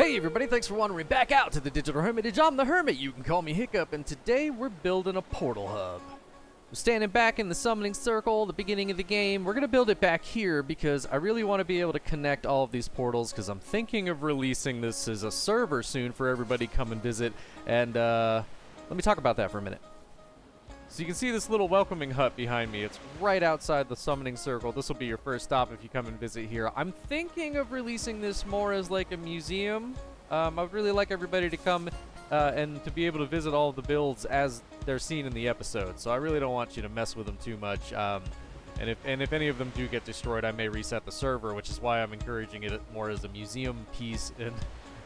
Hey everybody, thanks for wandering back out to the Digital Hermitage. I'm the Hermit, you can call me Hiccup, and today we're building a portal hub. I'm standing back in the summoning circle, the beginning of the game. We're going to build it back here because I really want to be able to connect all of these portals because I'm thinking of releasing this as a server soon for everybody to come and visit. And let me talk about that for a minute. So you can see this little welcoming hut behind me. It's right outside the summoning circle. This will be your first stop if you come and visit here. I'm thinking of releasing this more as like a museum. I would really like everybody to come and to be able to visit all of the builds as they're seen in the episode. So I really don't want you to mess with them too much. And if any of them do get destroyed, I may reset the server, which is why I'm encouraging it more as a museum piece and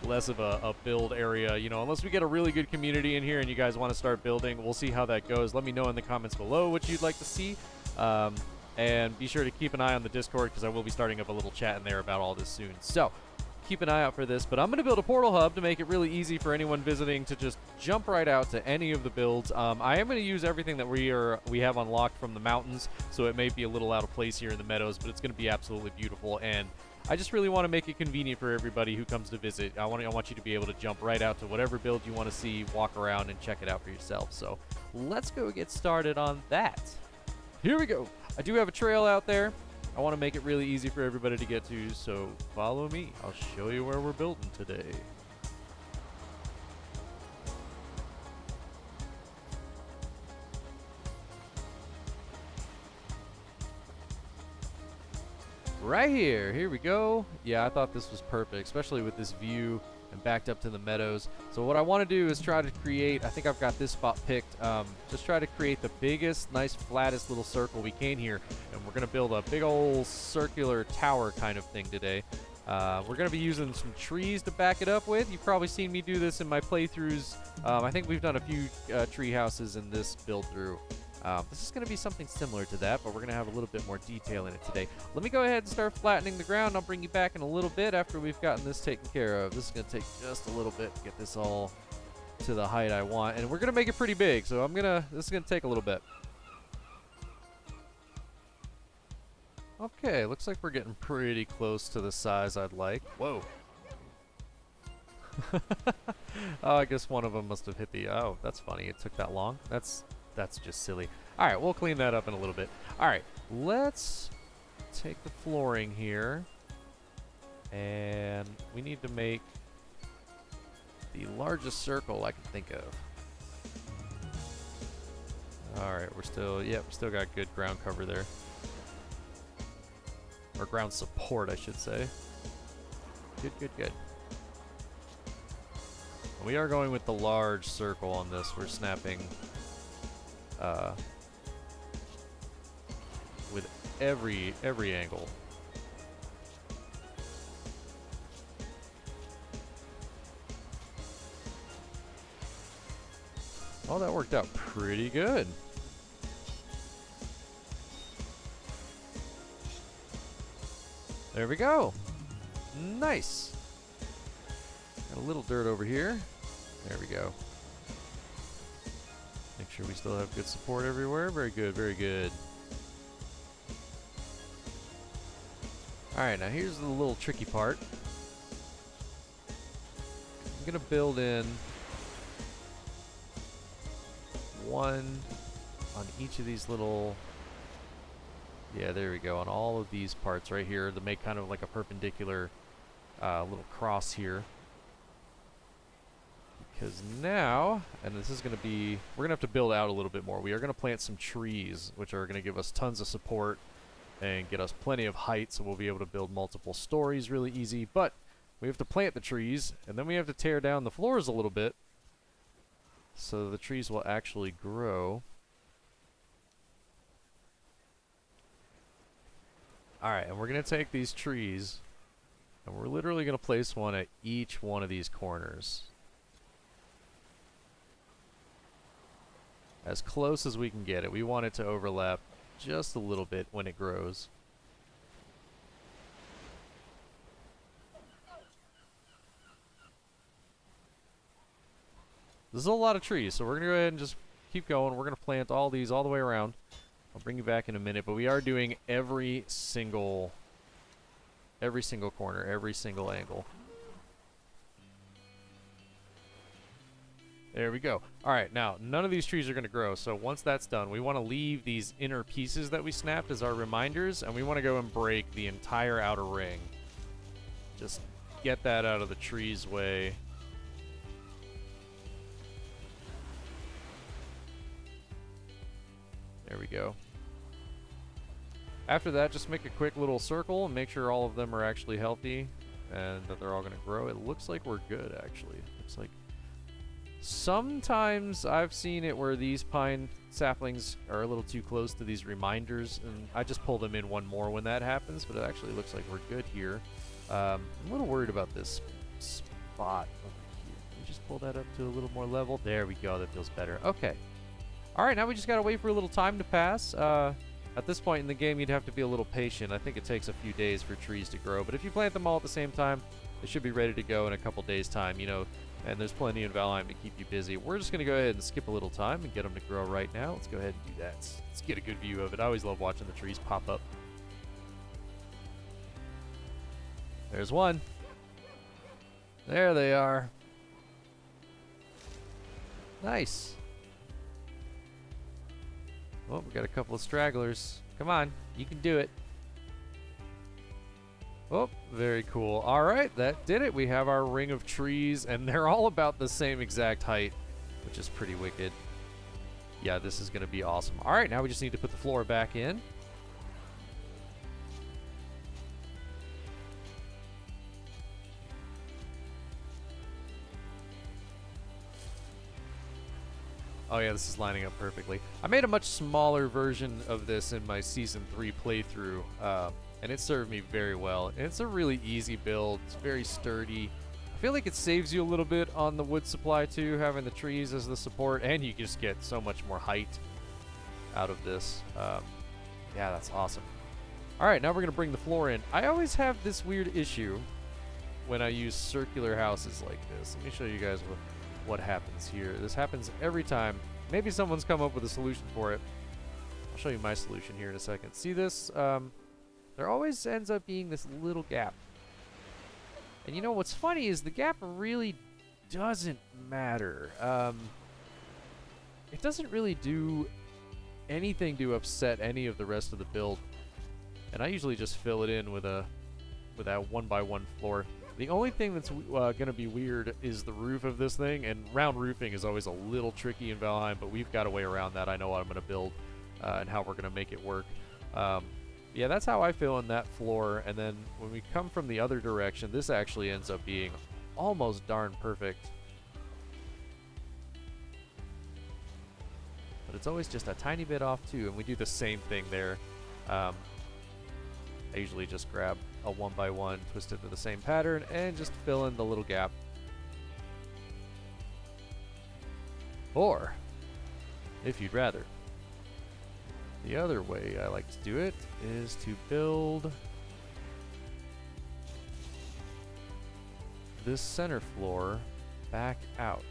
less of a build area, you know, unless we get a really good community in here and you guys want to start building. We'll see how that goes. Let me know in the comments below what you'd like to see. And be sure to keep an eye on the Discord because I will be starting up a little chat in there about all this soon. So keep an eye out for this, but I'm going to build a portal hub to make it really easy for anyone visiting to just jump right out to any of the builds. I am going to use everything that we have unlocked from the mountains, so it may be a little out of place here in the meadows, but it's going to be absolutely beautiful. And I just really want to make it convenient for everybody who comes to visit. I want you to be able to jump right out to whatever build you want to see, walk around, and check it out for yourself. So let's go get started on that. Here we go. I do have a trail out there. I want to make it really easy for everybody to get to, so follow me. I'll show you where we're building today. Right here we go. Yeah, I thought this was perfect, especially with this view and backed up to the meadows. So what I want to do is try to create, I think I've got this spot picked, just try to create the biggest, nice, flattest little circle we can here. And we're going to build a big old circular tower kind of thing today. We're going to be using some trees to back it up with. You've probably seen me do this in my playthroughs. I think we've done a few tree houses in this build through. This is going to be something similar to that, but we're going to have a little bit more detail in it today. Let me go ahead and start flattening the ground. I'll bring you back in a little bit after we've gotten this taken care of. This is going to take just a little bit to get this all to the height I want, and we're going to make it pretty big, so this is going to take a little bit. Okay, looks like we're getting pretty close to the size I'd like. Whoa. Oh, I guess one of them must have hit the... Oh, that's funny. It took that long. That's just silly. All right, we'll clean that up in a little bit. All right, let's take the flooring here. And we need to make the largest circle I can think of. All right, we still got good ground cover there. Or ground support, I should say. Good. We are going with the large circle on this. We're snapping with every angle. Oh, that worked out pretty good. There we go. Nice. Got a little dirt over here. There we go. Make sure we still have good support everywhere. Very good, very good. Alright, now here's the little tricky part. I'm going to build in one on each of these little... Yeah, there we go. On all of these parts right here to make kind of like a perpendicular little cross here. Because now, and this is going to be, we're going to have to build out a little bit more. We are going to plant some trees, which are going to give us tons of support and get us plenty of height, so we'll be able to build multiple stories really easy. But we have to plant the trees, and then we have to tear down the floors a little bit so the trees will actually grow. Alright, and we're going to take these trees, and we're literally going to place one at each one of these corners. As close as we can get it. We want it to overlap just a little bit when it grows. This is a lot of trees, so we're going to go ahead and just keep going. We're going to plant all these all the way around. I'll bring you back in a minute, but we are doing every single corner, every single angle. There we go. All right, now, none of these trees are going to grow, so once that's done, we want to leave these inner pieces that we snapped as our reminders, and we want to go and break the entire outer ring. Just get that out of the tree's way. There we go. After that, just make a quick little circle and make sure all of them are actually healthy and that they're all going to grow. It looks like we're good, actually. Looks like sometimes I've seen it where these pine saplings are a little too close to these reminders, and I just pull them in one more when that happens, but it actually looks like we're good here. I'm a little worried about this spot over here. Can we just pull that up to a little more level? There we go. That feels better. Okay. All right, now we just got to wait for a little time to pass. At this point in the game, you'd have to be a little patient. I think it takes a few days for trees to grow, but if you plant them all at the same time, they should be ready to go in a couple days' time, you know, and there's plenty in Valheim to keep you busy. We're just going to go ahead and skip a little time and get them to grow right now. Let's go ahead and do that. Let's get a good view of it. I always love watching the trees pop up. There's one. There they are. Nice. Oh, we got a couple of stragglers. Come on, you can do it. Oh, very cool. All right, that did it. We have our ring of trees, and they're all about the same exact height, which is pretty wicked. Yeah, this is going to be awesome. All right, now we just need to put the floor back in. Oh yeah, this is lining up perfectly. I made a much smaller version of this in my Season 3 playthrough, and it served me very well. And it's a really easy build. It's very sturdy. I feel like it saves you a little bit on the wood supply too, having the trees as the support, and you just get so much more height out of this. Yeah, that's awesome. All right, now we're going to bring the floor in. I always have this weird issue when I use circular houses like this. Let me show you guys what happens here. This happens every time. Maybe someone's come up with a solution for it. I'll show you my solution here in a second. See this? There always ends up being this little gap. And you know what's funny is the gap really doesn't matter. It doesn't really do anything to upset any of the rest of the build. And I usually just fill it in with that 1x1 floor. The only thing that's going to be weird is the roof of this thing, and round roofing is always a little tricky in Valheim, but we've got a way around that. I know what I'm going to build and how we're going to make it work. Yeah, that's how I fill in that floor, and then when we come from the other direction, this actually ends up being almost darn perfect. But it's always just a tiny bit off, too, and we do the same thing there. I usually just grab a 1x1, twist it to the same pattern, and just fill in the little gap. Or, if you'd rather, the other way I like to do it is to build this center floor back out.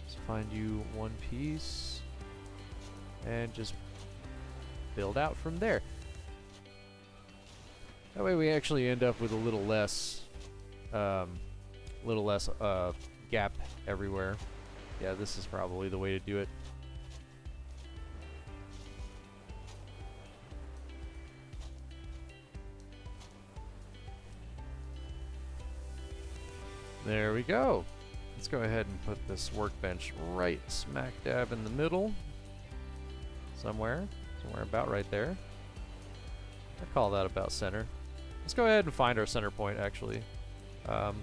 Just find you one piece and just build out from there. That way we actually end up with a little less gap everywhere. Yeah, this is probably the way to do it. There we go. Let's go ahead and put this workbench right smack dab in the middle. Somewhere about right there. I call that about center. Let's go ahead and find our center point, actually. Oh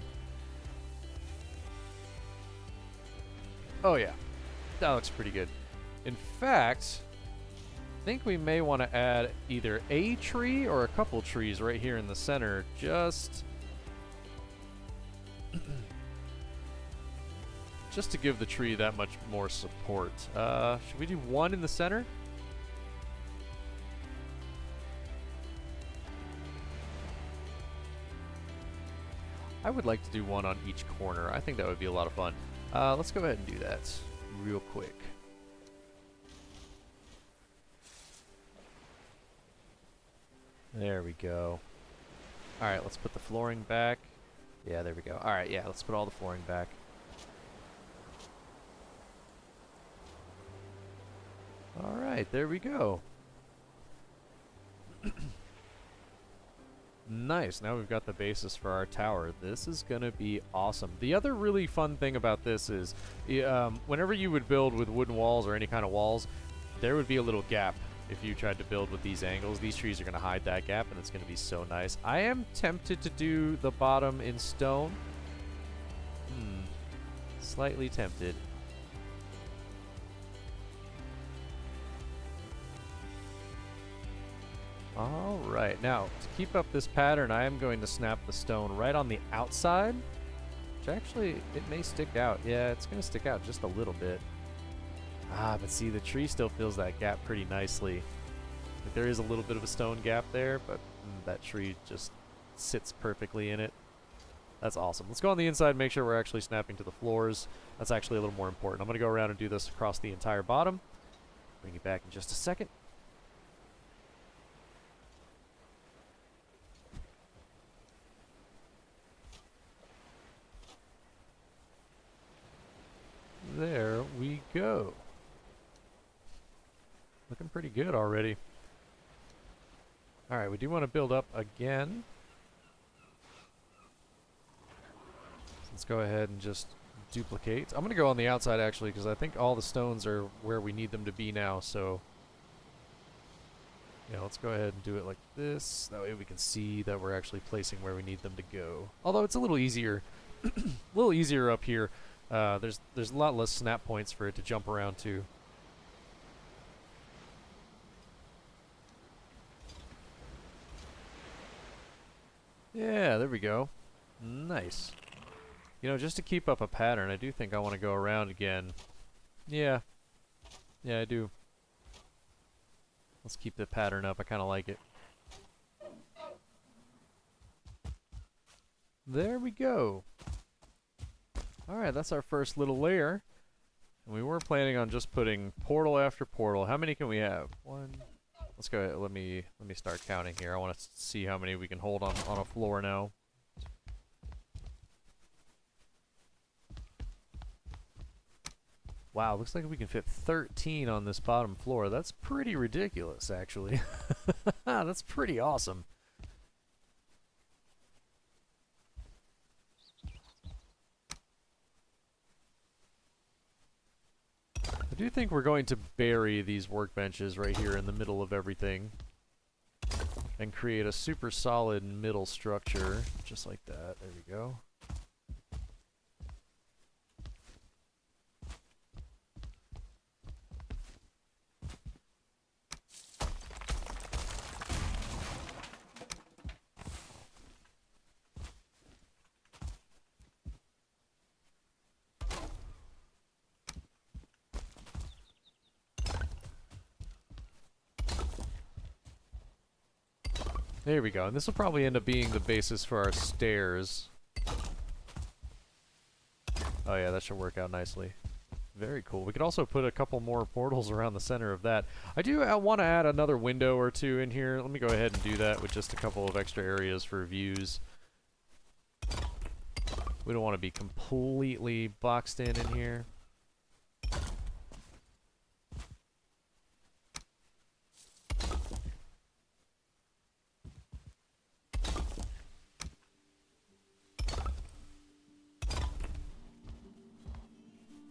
yeah, that looks pretty good. In fact, I think we may want to add either a tree or a couple trees right here in the center, just to give the tree that much more support. Should we do one in the center? I would like to do one on each corner. I think that would be a lot of fun. Let's go ahead and do that real quick. There we go. Alright, let's put the flooring back. Yeah, there we go. Alright, yeah, let's put all the flooring back. Alright, there we go. Nice, now we've got the basis for our tower. This is gonna be awesome. The other really fun thing about this is, whenever you would build with wooden walls or any kind of walls, there would be a little gap if you tried to build with these angles. These trees are gonna hide that gap, and it's gonna be so nice. I am tempted to do the bottom in stone. Slightly tempted. Alright, now, to keep up this pattern, I am going to snap the stone right on the outside, which actually, it may stick out. Yeah, it's going to stick out just a little bit. But see, the tree still fills that gap pretty nicely. Like, there is a little bit of a stone gap there, but that tree just sits perfectly in it. That's awesome. Let's go on the inside and make sure we're actually snapping to the floors. That's actually a little more important. I'm going to go around and do this across the entire bottom. Bring it back in just a second. There we go. Looking pretty good already. Alright, we do want to build up again. Let's go ahead and just duplicate. I'm going to go on the outside actually, because I think all the stones are where we need them to be now, so yeah, let's go ahead and do it like this. That way we can see that we're actually placing where we need them to go. Although it's a little easier up here. There's a lot less snap points for it to jump around to. Yeah, there we go. Nice. You know, just to keep up a pattern, I do think I want to go around again. Yeah. Yeah, I do. Let's keep the pattern up. I kind of like it. There we go. Alright, that's our first little layer. And we were planning on just putting portal after portal. How many can we have? One. Let's go ahead. Let me start counting here. I want to see how many we can hold on a floor now. Wow, looks like we can fit 13 on this bottom floor. That's pretty ridiculous, actually. That's pretty awesome. I do think we're going to bury these workbenches right here in the middle of everything and create a super solid middle structure, just like that. There we go. There we go, and this will probably end up being the basis for our stairs. Oh yeah, that should work out nicely. Very cool. We could also put a couple more portals around the center of that. I do want to add another window or two in here. Let me go ahead and do that with just a couple of extra areas for views. We don't want to be completely boxed in here.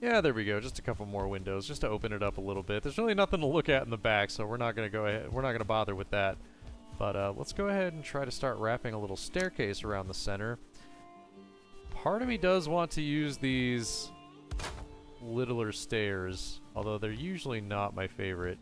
Yeah, there we go. Just a couple more windows, just to open it up a little bit. There's really nothing to look at in the back, so we're not going to go ahead. We're not going to bother with that. But let's go ahead and try to start wrapping a little staircase around the center. Part of me does want to use these littler stairs, although they're usually not my favorite.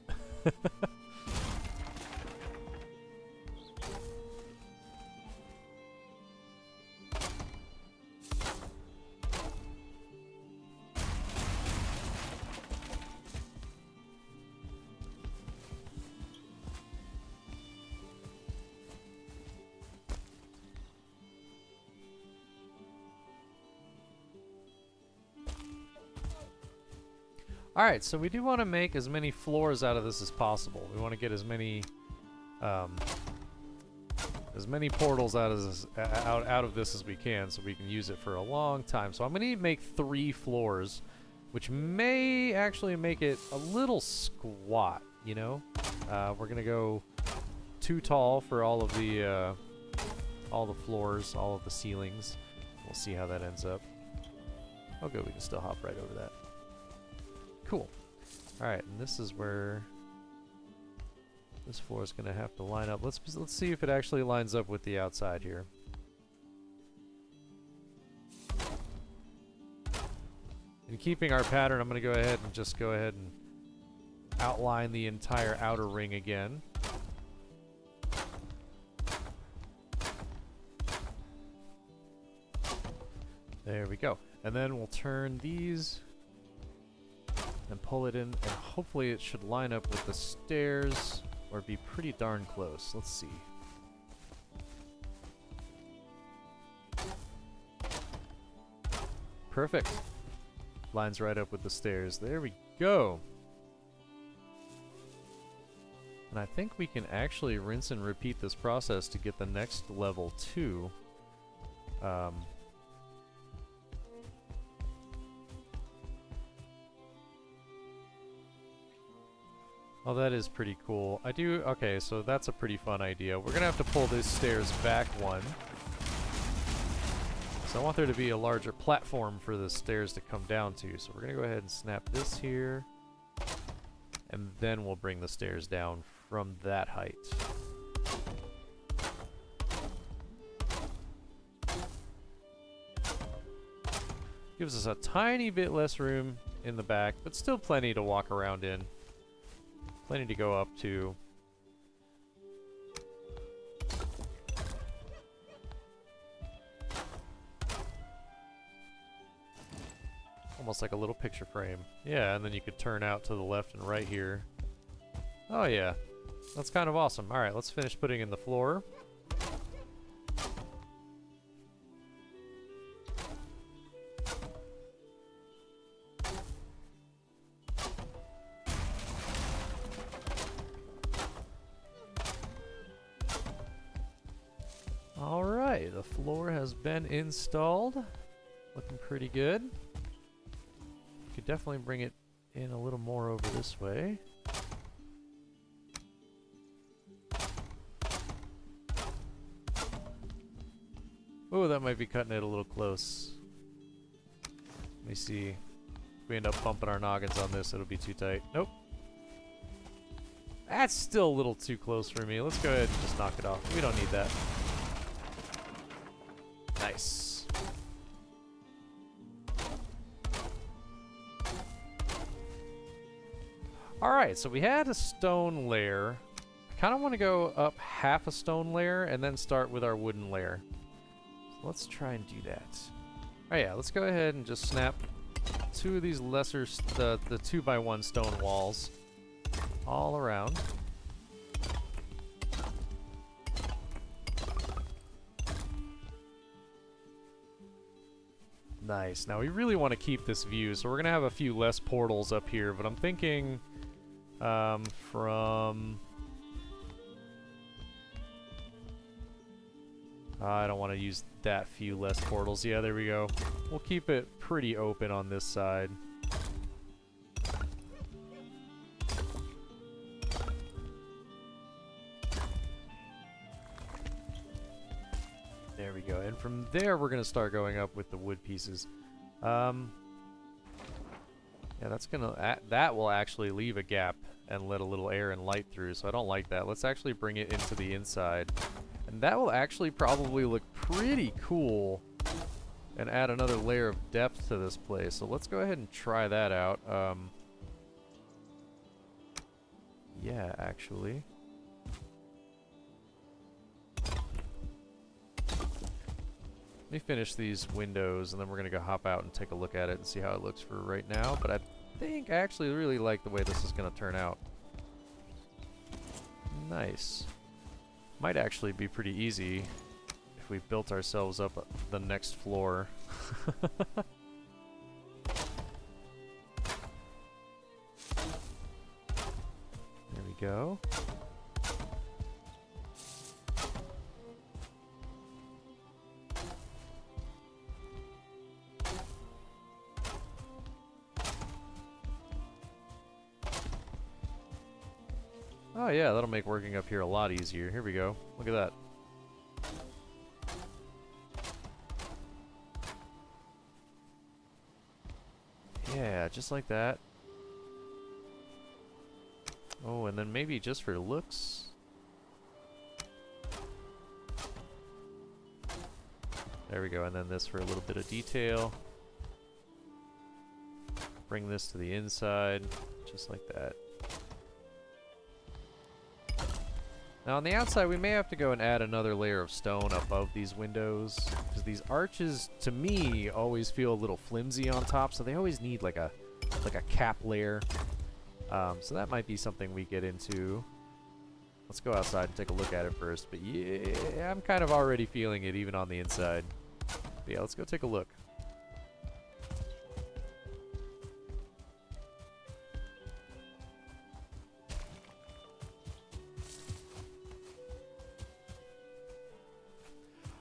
Alright, so we do want to make as many floors out of this as possible. We want to get as many portals out of this as we can, so we can use it for a long time. So I'm going to make 3 floors, which may actually make it a little squat. you know? We're gonna go too tall for all the floors, all of the ceilings. We'll see how that ends up. Oh good, we can still hop right over that. Cool. Alright, and this is where this floor is gonna have to line up. Let's see if it actually lines up with the outside here. In keeping our pattern, I'm gonna go ahead and outline the entire outer ring again. There we go. And then we'll turn these and pull it in, and hopefully it should line up with the stairs or be pretty darn close. Let's see. Perfect. Lines right up with the stairs. There we go. And I think we can actually rinse and repeat this process to get the next level too. Oh, that is pretty cool. Okay, so that's a pretty fun idea. We're gonna have to pull these stairs back one. So I want there to be a larger platform for the stairs to come down to. So we're gonna go ahead and snap this here. And then we'll bring the stairs down from that height. Gives us a tiny bit less room in the back, but still plenty to walk around in. Plenty to go up to. Almost like a little picture frame. Yeah, and then you could turn out to the left and right here. Oh yeah, that's kind of awesome. Alright, let's finish putting in the floor. Alright, the floor has been installed. Looking pretty good. Could definitely bring it in a little more over this way. Oh, that might be cutting it a little close. Let me see. If we end up bumping our noggins on this, it'll be too tight. Nope. That's still a little too close for me. Let's go ahead and just knock it off. We don't need that. Nice. Alright, so we had a stone layer. I kind of want to go up half a stone layer and then start with our wooden layer. So let's try and do that. Oh yeah, let's go ahead and just snap two of these lesser, the 2x1 stone walls all around. Nice. Now we really want to keep this view, so we're going to have a few less portals up here, but I'm thinking from... I don't want to use that few less portals. Yeah, there we go. We'll keep it pretty open on this side. There we go. And from there, we're going to start going up with the wood pieces. Yeah, that will actually leave a gap and let a little air and light through, so I don't like that. Let's actually bring it into the inside. And that will actually probably look pretty cool and add another layer of depth to this place. So let's go ahead and try that out. Yeah, actually. Let me finish these windows, and then we're going to go hop out and take a look at it and see how it looks for right now. But I think I actually really like the way this is going to turn out. Nice. Might actually be pretty easy if we built ourselves up the next floor. There we go. Oh yeah, that'll make working up here a lot easier. Here we go. Look at that. Yeah, just like that. Oh, and then maybe just for looks. There we go, and then this for a little bit of detail. Bring this to the inside, just like that. Now on the outside, we may have to go and add another layer of stone above these windows, because these arches, to me, always feel a little flimsy on top, so they always need like a cap layer. So that might be something we get into. Let's go outside and take a look at it first. But yeah, I'm kind of already feeling it even on the inside. But yeah, let's go take a look.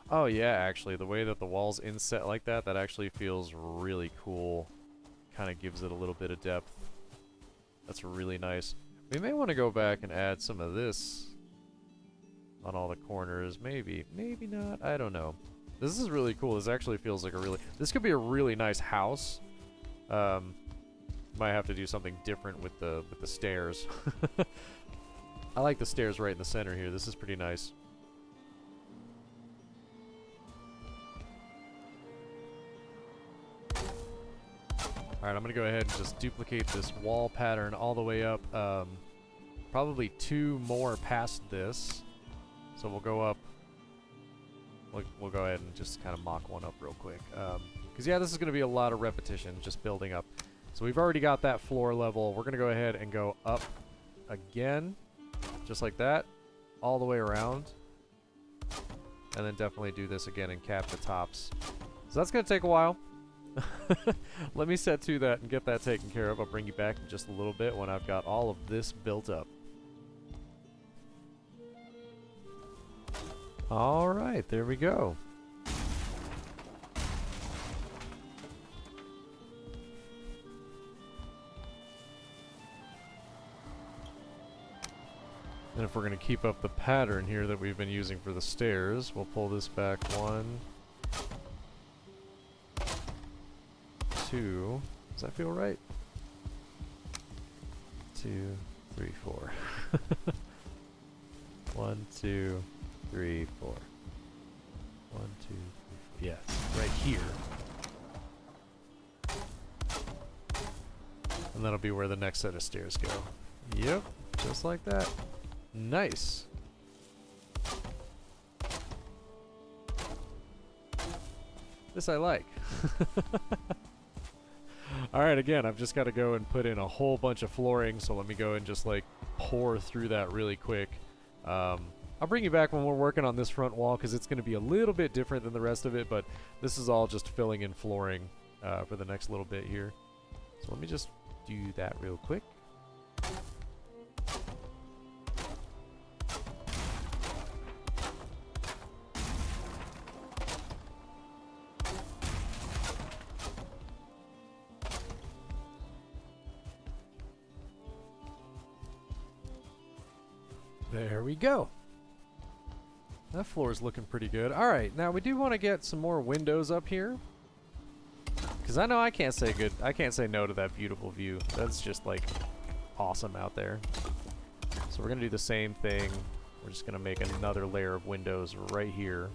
Oh yeah, actually, the way that the wall's inset like that, that actually feels really cool. Kind of gives it a little bit of depth. That's really nice. We may want to go back and add some of this on all the corners. Maybe. Maybe not. I don't know. This is really cool. This actually feels like a really... This could be a really nice house. Might have to do something different with the stairs. I like the stairs right in the center here. This is pretty nice. Alright, I'm going to go ahead and just duplicate this wall pattern all the way up. Probably 2 more past this. So we'll go up. We'll go ahead and just kind of mock one up real quick. Because yeah, this is going to be a lot of repetition, just building up. So we've already got that floor level. We're going to go ahead and go up again. Just like that. All the way around. And then definitely do this again and cap the tops. So that's going to take a while. Let me set to that and get that taken care of. I'll bring you back in just a little bit when I've got all of this built up. Alright, there we go. And if we're going to keep up the pattern here that we've been using for the stairs, we'll pull this back 1, 2. Does that feel right? 2, 3, 4. 1, 2, 3, 4. 1, 2, 3, 4. Yes, right here. And that'll be where the next set of stairs go. Yep, just like that. Nice. This I like. Alright, again, I've just got to go and put in a whole bunch of flooring, so let me go and just like pour through that really quick. I'll bring you back when we're working on this front wall, because it's going to be a little bit different than the rest of it, but this is all just filling in flooring for the next little bit here. So let me just do that real quick. There we go. That floor is looking pretty good. Alright, now we do want to get some more windows up here. Because I know I can't say no to that beautiful view. That's just like awesome out there. So we're going to do the same thing. We're just going to make another layer of windows right here.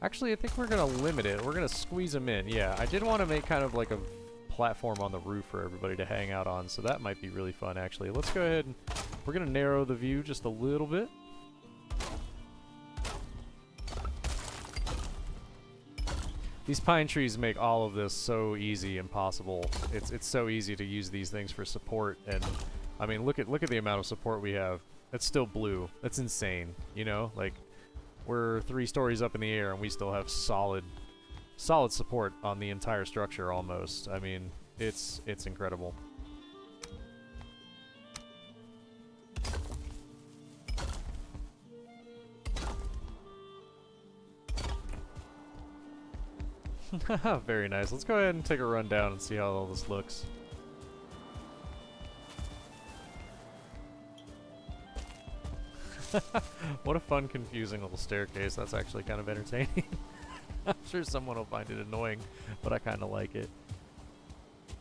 Actually, I think we're going to limit it. We're going to squeeze them in. Yeah, I did want to make kind of like a platform on the roof for everybody to hang out on, so that might be really fun actually. Let's go ahead and we're going to narrow the view just a little bit. These pine trees make all of this so easy and possible. It's so easy to use these things for support, and I mean look at the amount of support we have. It's still blue. That's insane, you know? Like we're 3 stories up in the air and we still have solid support on the entire structure almost. I mean, it's incredible. Very nice. Let's go ahead and take a run down and see how all this looks. What a fun, confusing little staircase. That's actually kind of entertaining. I'm sure someone will find it annoying, but I kind of like it.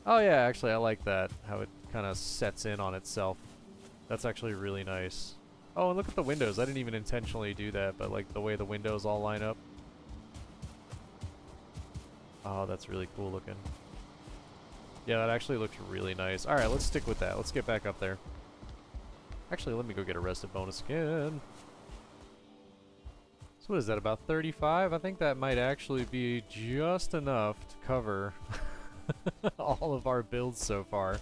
Oh yeah, actually I like that, how it kind of sets in on itself. That's actually really nice. Oh, and look at the windows. I didn't even intentionally do that, but like the way the windows all line up. Oh, that's really cool looking. Yeah, that actually looks really nice. Alright, let's stick with that. Let's get back up there. Actually, let me go get a rested bonus again. So what is that, about 35? I think that might actually be just enough to cover all of our builds so far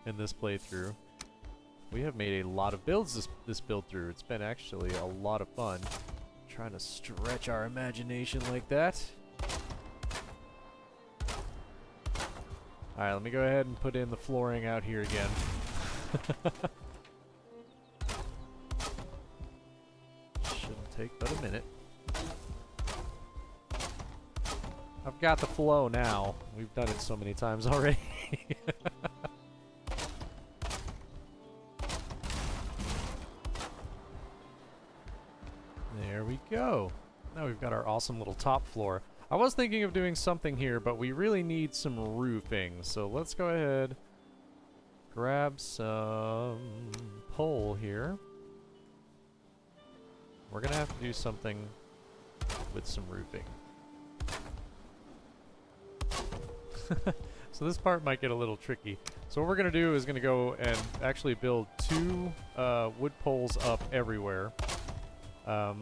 in this playthrough. We have made a lot of builds this build through. It's been actually a lot of fun trying to stretch our imagination like that. Alright, let me go ahead and put in the flooring out here again. Shouldn't take but a minute. I've got the flow now. We've done it so many times already. There we go. Now we've got our awesome little top floor. I was thinking of doing something here, but we really need some roofing. So let's go ahead, grab some pole here. We're gonna have to do something with some roofing. So this part might get a little tricky. So what we're gonna do is gonna go and actually build 2 wood poles up everywhere.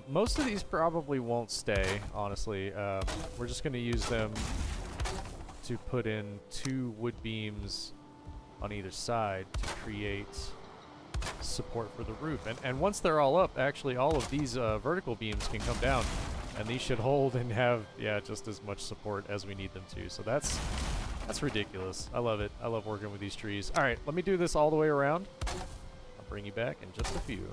Most of these probably won't stay, honestly. We're just going to use them to put in 2 wood beams on either side to create support for the roof. And once they're all up, actually all of these vertical beams can come down, and these should hold and have, yeah, just as much support as we need them to. So that's ridiculous. I love it. I love working with these trees. All right, let me do this all the way around. I'll bring you back in just a few.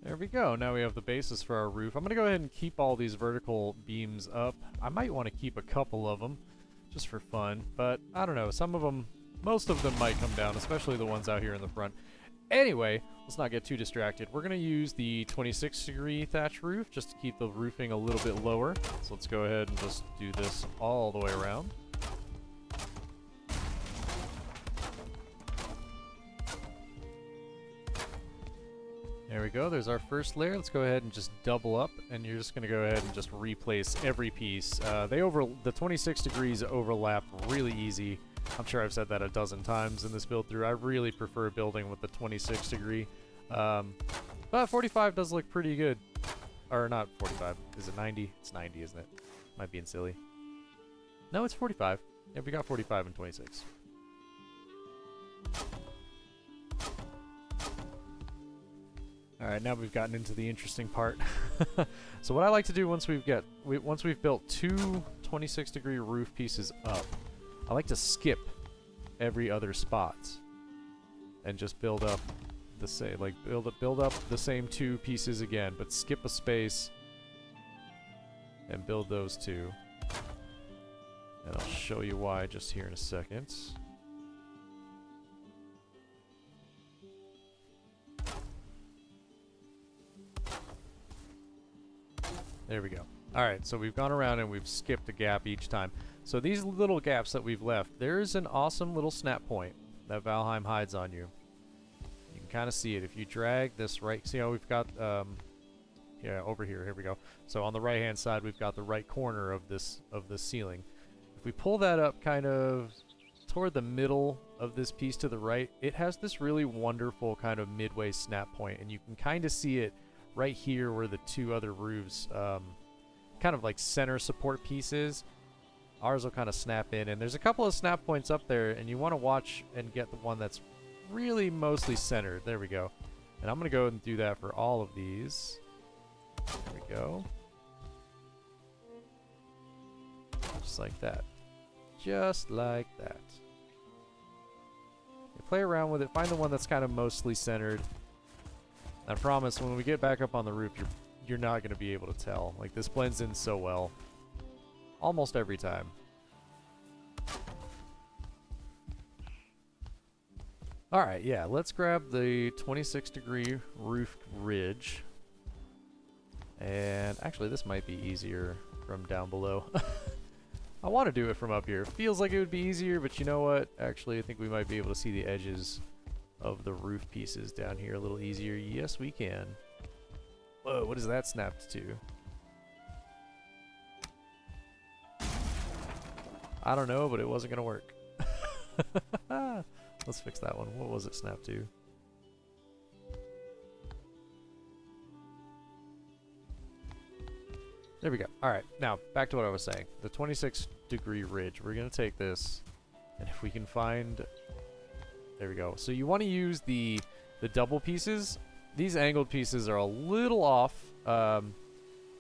There we go. Now we have the basis for our roof. I'm going to go ahead and keep all these vertical beams up. I might want to keep a couple of them just for fun, but I don't know. Some of them, most of them might come down, especially the ones out here in the front. Anyway, let's not get too distracted. We're going to use the 26-degree thatch roof just to keep the roofing a little bit lower. So let's go ahead and just do this all the way around. There we go, there's our first layer. Let's go ahead and just double up, and you're just going to go ahead and just replace every piece. The 26 degrees overlap really easy. I'm sure I've said that a dozen times in this build through. I really prefer building with the 26 degree. But 45 does look pretty good. Or not 45. Is it 90? It's 90, isn't it? Might be silly. No, it's 45. Yeah, we got 45 and 26. Alright, now we've gotten into the interesting part. So what I like to do once we've built 2 26-degree roof pieces up, I like to skip every other spot and just build up the same, like build up the same 2 pieces again, but skip a space and build those 2. And I'll show you why just here in a second. There we go. Alright, so we've gone around and we've skipped a gap each time. So these little gaps that we've left, there's an awesome little snap point that Valheim hides on you. You can kind of see it. If you drag this right, see how we've got, yeah, over here we go. So on the right hand side, we've got the right corner of this ceiling. If we pull that up kind of toward the middle of this piece to the right, it has this really wonderful kind of midway snap point, and you can kind of see it right here where the 2 other roofs kind of like center support pieces. Ours will kind of snap in, and there's a couple of snap points up there, and you want to watch and get the one that's really mostly centered. There we go. And I'm going to go and do that for all of these. There we go. Just like that. Just like that. You play around with it, find the one that's kind of mostly centered. I promise when we get back up on the roof, you're not going to be able to tell. Like, this blends in so well. Almost every time. All right, yeah, let's grab the 26-degree roof ridge. And actually, this might be easier from down below. I want to do it from up here. Feels like it would be easier, but you know what? Actually, I think we might be able to see the edges of the roof pieces down here a little easier. Yes, we can. Whoa, what is that snapped to? I don't know, but it wasn't going to work. Let's fix that one. What was it snapped to? There we go. All right, now back to what I was saying. The 26-degree ridge. We're going to take this, and if we can find... There we go. So you want to use the double pieces. These angled pieces are a little off.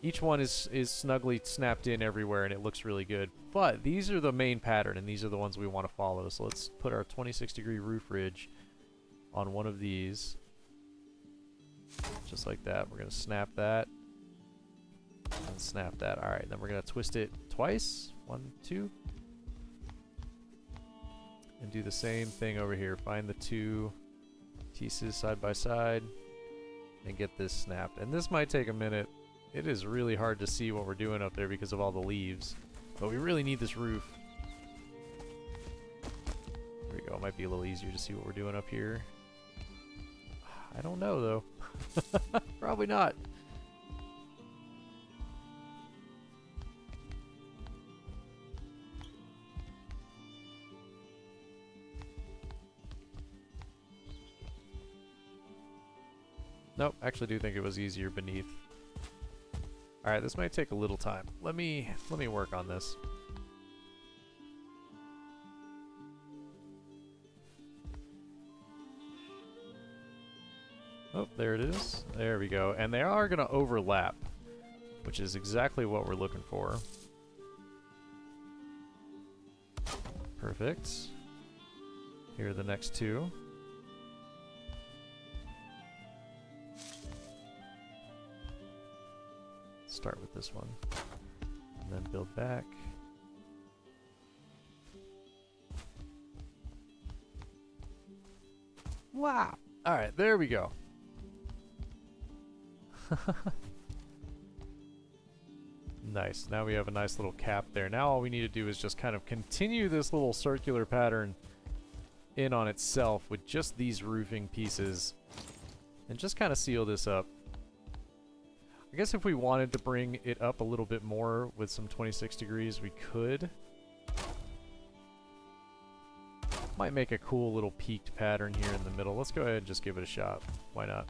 Each one is snugly snapped in everywhere, and it looks really good. But these are the main pattern, and these are the ones we want to follow. So let's put our 26-degree roof ridge on one of these. Just like that. We're going to snap that. And snap that. Alright, then we're going to twist it twice. 1, 2. And do the same thing over here. Find the two pieces side by side. And get this snapped. And this might take a minute. It is really hard to see what we're doing up there because of all the leaves. But we really need this roof. There we go. It might be a little easier to see what we're doing up here. I don't know, though. Probably not. Nope, actually do think it was easier beneath. Alright, this might take a little time. Let me work on this. Oh, there it is. There we go. And they are going to overlap, which is exactly what we're looking for. Perfect. Here are the next two. Start with this one, and then build back. Wow! Alright, there we go. Nice. Now we have a nice little cap there. Now all we need to do is just kind of continue this little circular pattern in on itself with just these roofing pieces and just kind of seal this up. I guess if we wanted to bring it up a little bit more with some 26 degrees, we could. Might make a cool little peaked pattern here in the middle. Let's go ahead and just give it a shot. Why not?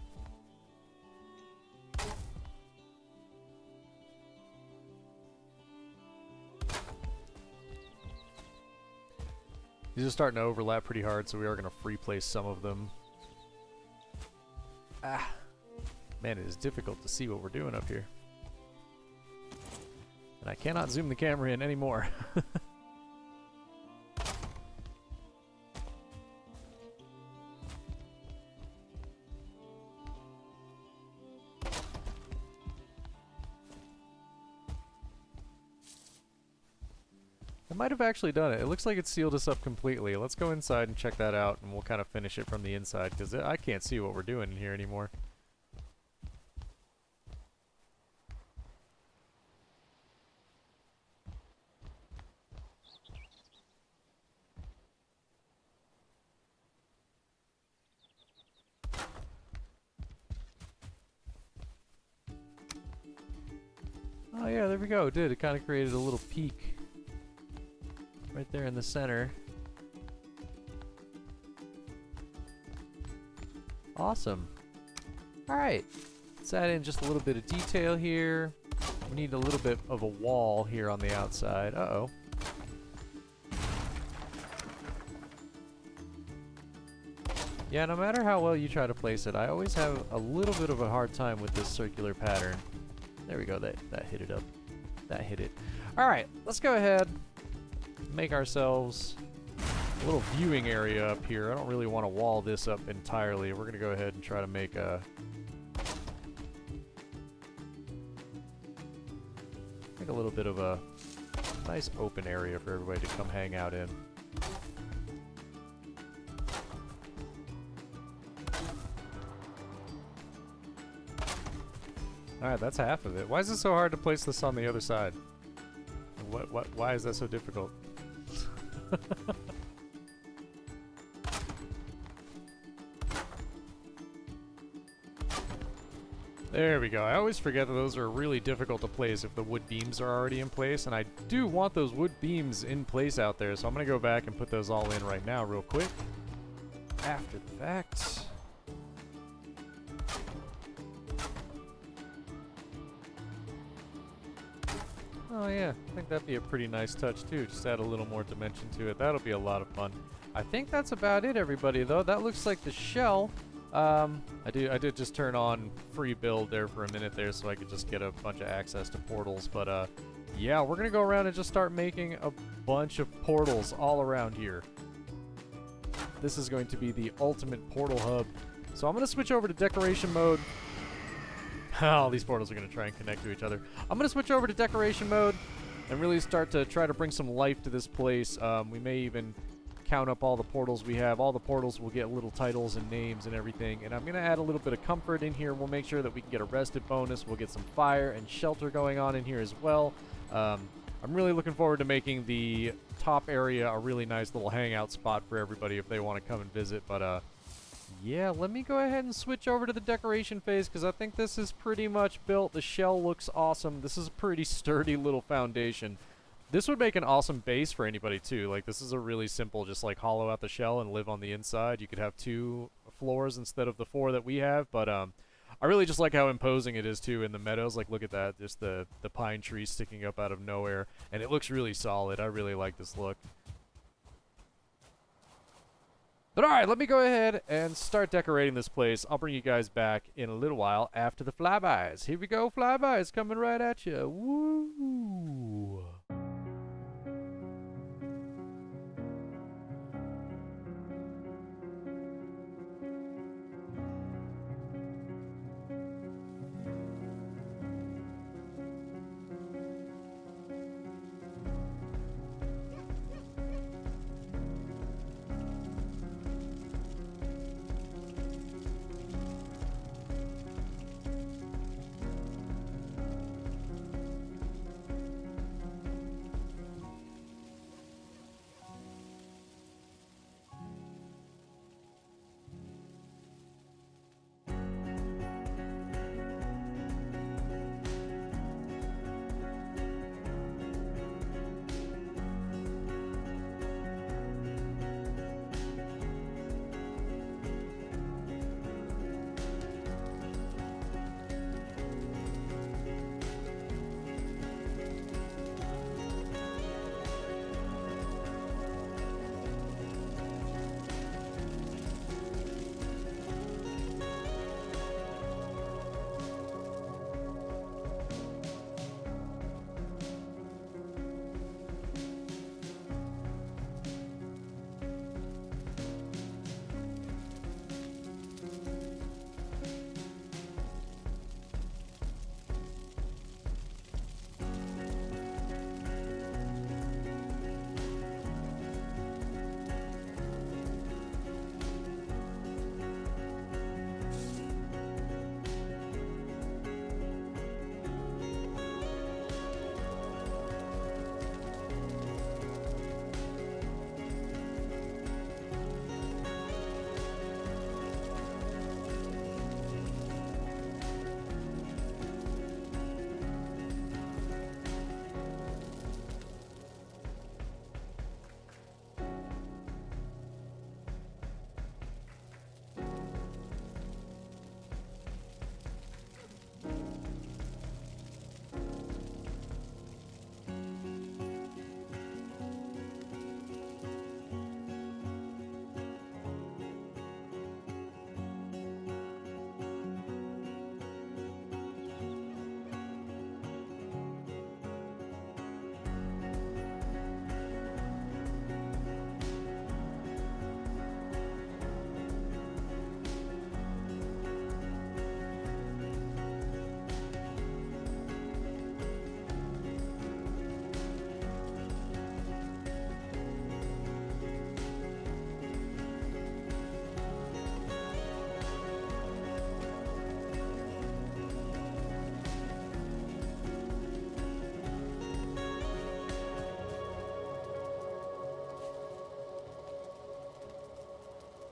These are starting to overlap pretty hard, so we are going to free place some of them. Ah. Man, it is difficult to see what we're doing up here. And I cannot zoom the camera in anymore. I might have actually done it. It looks like it sealed us up completely. Let's go inside and check that out, and we'll kind of finish it from the inside, because I can't see what we're doing in here anymore. Oh yeah, there we go. It did. It kind of created a little peak right there in the center. Awesome. Alright. Let's add in just a little bit of detail here. We need a little bit of a wall here on the outside. Uh-oh. Yeah, no matter how well you try to place it, I always have a little bit of a hard time with this circular pattern. There we go, that hit it up. That hit it. Alright, let's go ahead, make ourselves a little viewing area up here. I don't really want to wall this up entirely. We're going to go ahead and try to make a little bit of a nice open area for everybody to come hang out in. Alright, that's half of it. Why is it so hard to place this on the other side? Why is that so difficult? There we go. I always forget that those are really difficult to place if the wood beams are already in place, and I do want those wood beams in place out there, so I'm going to go back and put those all in right now real quick. After the fact. Oh yeah, I think that'd be a pretty nice touch too. Just add a little more dimension to it. That'll be a lot of fun. I think that's about it, everybody, though. That looks like the shell. I did just turn on free build there for a minute there so I could just get a bunch of access to portals. But yeah, we're gonna go around and just start making a bunch of portals all around here. This is going to be the ultimate portal hub. So I'm gonna switch over to decoration mode. Oh, these portals are going to try and connect to each other. I'm going to switch over to decoration mode and really start to try to bring some life to this place. We may even count up all the portals we have. All the portals will get little titles and names and everything. And I'm going to add a little bit of comfort in here. We'll make sure that we can get a rested bonus. We'll get some fire and shelter going on in here as well. I'm really looking forward to making the top area a really nice little hangout spot for everybody if they want to come and visit. But yeah, let me go ahead and switch over to the decoration phase because I think this is pretty much built. The shell looks awesome. This is a pretty sturdy little foundation. This would make an awesome base for anybody too. Like, this is a really simple, just like hollow out the shell and live on the inside. You could have 2 floors instead of the 4 that we have, but I really just like how imposing it is too in the meadows. Like, look at that, just the pine tree sticking up out of nowhere, and it looks really solid. I really like this look. But alright, let me go ahead and start decorating this place. I'll bring you guys back in a little while after the Flybys. Here we go, Flybys coming right at you. Woo!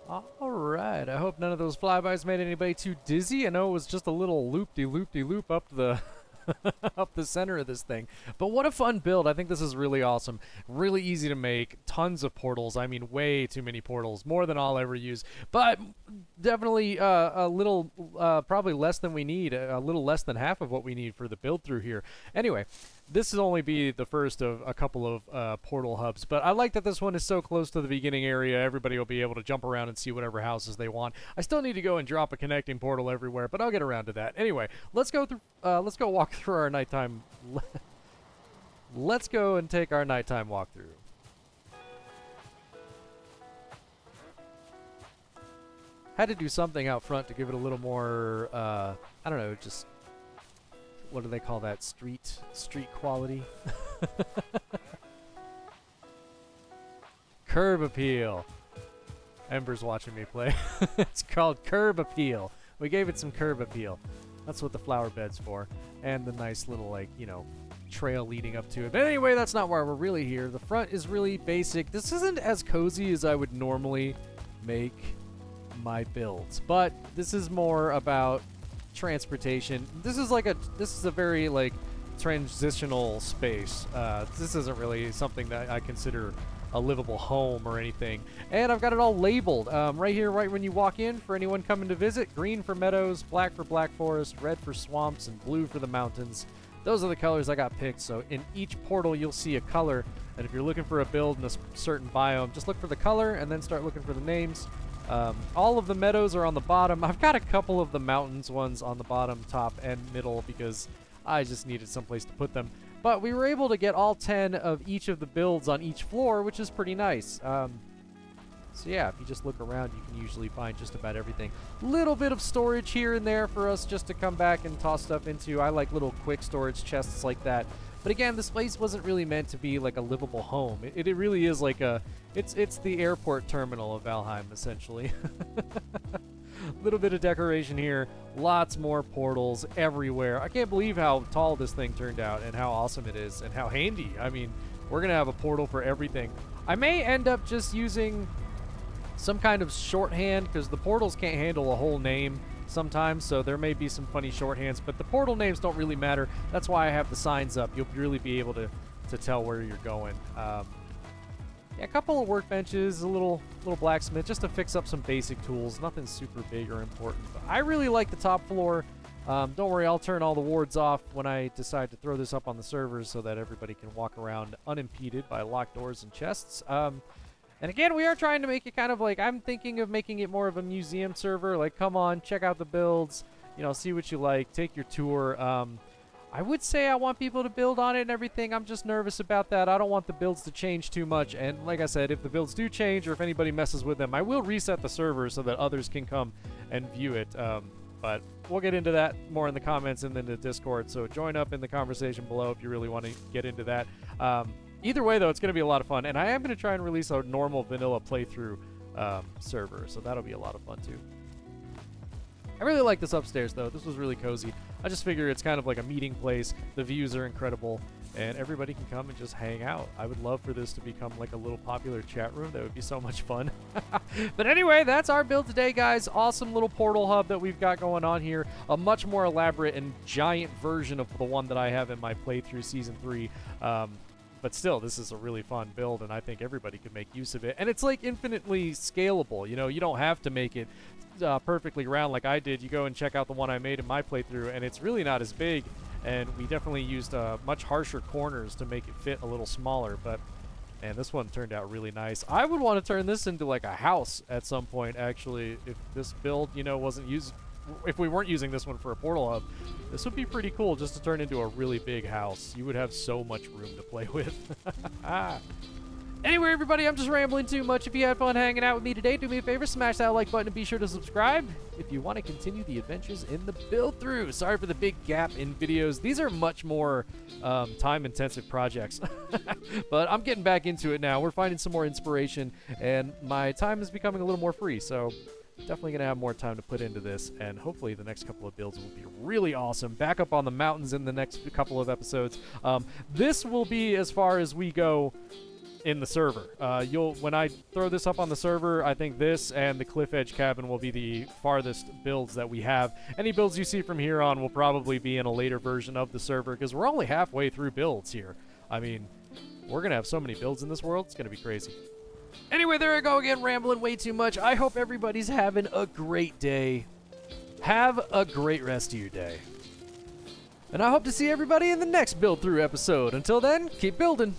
All right. I hope none of those flybys made anybody too dizzy. I know it was just a little loop-de-loop-de-loop up the up the center of this thing. But what a fun build. I think this is really awesome. Really easy to make. Tons of portals. I mean, way too many portals. More than I'll ever use. But definitely a little, probably less than we need. A little less than half of what we need for the build through here. Anyway, this will only be the first of a couple of portal hubs, but I like that this one is so close to the beginning area. Everybody will be able to jump around and see whatever houses they want. I still need to go and drop a connecting portal everywhere, but I'll get around to that. Anyway, let's go through. Let's go walk through our nighttime. Let's go and take our nighttime walkthrough. Had to do something out front to give it a little more. I don't know, just. What do they call that? Street quality? Curb appeal. Ember's watching me play. It's called curb appeal. We gave it some curb appeal. That's what the flower bed's for. And the nice little, like, you know, trail leading up to it. But anyway, that's not why we're really here. The front is really basic. This isn't as cozy as I would normally make my builds. But this is more about transportation. This is a very like transitional space. This isn't really something that I consider a livable home or anything. And I've got it all labeled right here, right when you walk in, for anyone coming to visit. Green for meadows, black for black forest, red for swamps, and blue for the mountains. Those are the colors I got picked. So in each portal you'll see a color, and if you're looking for a build in a certain biome, just look for the color and then start looking for the names. All of the meadows are on the bottom. I've got a couple of the mountains ones on the bottom, top, and middle because I just needed someplace to put them. But we were able to get all 10 of each of the builds on each floor, which is pretty nice. So yeah, if you just look around, you can usually find just about everything. Little bit of storage here and there for us just to come back and toss stuff into. I like little quick storage chests like that. But again, this place wasn't really meant to be like a livable home. It really is like a, it's the airport terminal of Valheim, essentially. Little bit of decoration here, lots more portals everywhere. I can't believe how tall this thing turned out and how awesome it is and how handy. I mean, we're gonna have a portal for everything. I may end up just using some kind of shorthand because the portals can't handle a whole name sometimes, so there may be some funny shorthands, but the portal names don't really matter. That's why I have the signs up. You'll really be able to tell where you're going. Yeah, a couple of workbenches, a little blacksmith, just to fix up some basic tools. Nothing super big or important. But I really like the top floor. Don't worry, I'll turn all the wards off when I decide to throw this up on the servers so that everybody can walk around unimpeded by locked doors and chests. And again, we are trying to make it kind of like, I'm thinking of making it more of a museum server. Like, come on, check out the builds, you know, see what you like, take your tour. I would say I want people to build on it and everything. I'm just nervous about that. I don't want the builds to change too much. And like I said, if the builds do change or if anybody messes with them, I will reset the server so that others can come and view it. But we'll get into that more in the comments and then the Discord. So join up in the conversation below if you really want to get into that. Either way, though, it's going to be a lot of fun. And I am going to try and release a normal vanilla playthrough server. So that'll be a lot of fun, too. I really like this upstairs, though. This was really cozy. I just figure it's kind of like a meeting place. The views are incredible. And everybody can come and just hang out. I would love for this to become like a little popular chat room. That would be so much fun. But anyway, that's our build today, guys. Awesome little portal hub that we've got going on here. A much more elaborate and giant version of the one that I have in my playthrough Season 3. But still, this is a really fun build, and I think everybody could make use of it. And it's like infinitely scalable. You know, you don't have to make it perfectly round like I did. You go and check out the one I made in my playthrough, and it's really not as big. And we definitely used much harsher corners to make it fit a little smaller. But, man, this one turned out really nice. I would want to turn this into like a house at some point, actually, if this build, you know, wasn't used. If we weren't using this one for a portal hub, this would be pretty cool just to turn into a really big house. You would have so much room to play with. Anyway, everybody, I'm just rambling too much. If you had fun hanging out with me today, do me a favor, smash that like button and be sure to subscribe if you want to continue the adventures in the build through. Sorry for the big gap in videos. These are much more time-intensive projects. But I'm getting back into it now. We're finding some more inspiration, and my time is becoming a little more free, so definitely going to have more time to put into this, and hopefully the next couple of builds will be really awesome. Back up on the mountains in the next couple of episodes. This will be as far as we go in the server. When I throw this up on the server, I think this and the Cliff Edge Cabin will be the farthest builds that we have. Any builds you see from here on will probably be in a later version of the server because we're only halfway through builds here. I mean, we're going to have so many builds in this world, it's going to be crazy. Anyway, there I go again, rambling way too much. I hope everybody's having a great day. Have a great rest of your day. And I hope to see everybody in the next Build Through episode. Until then, keep building.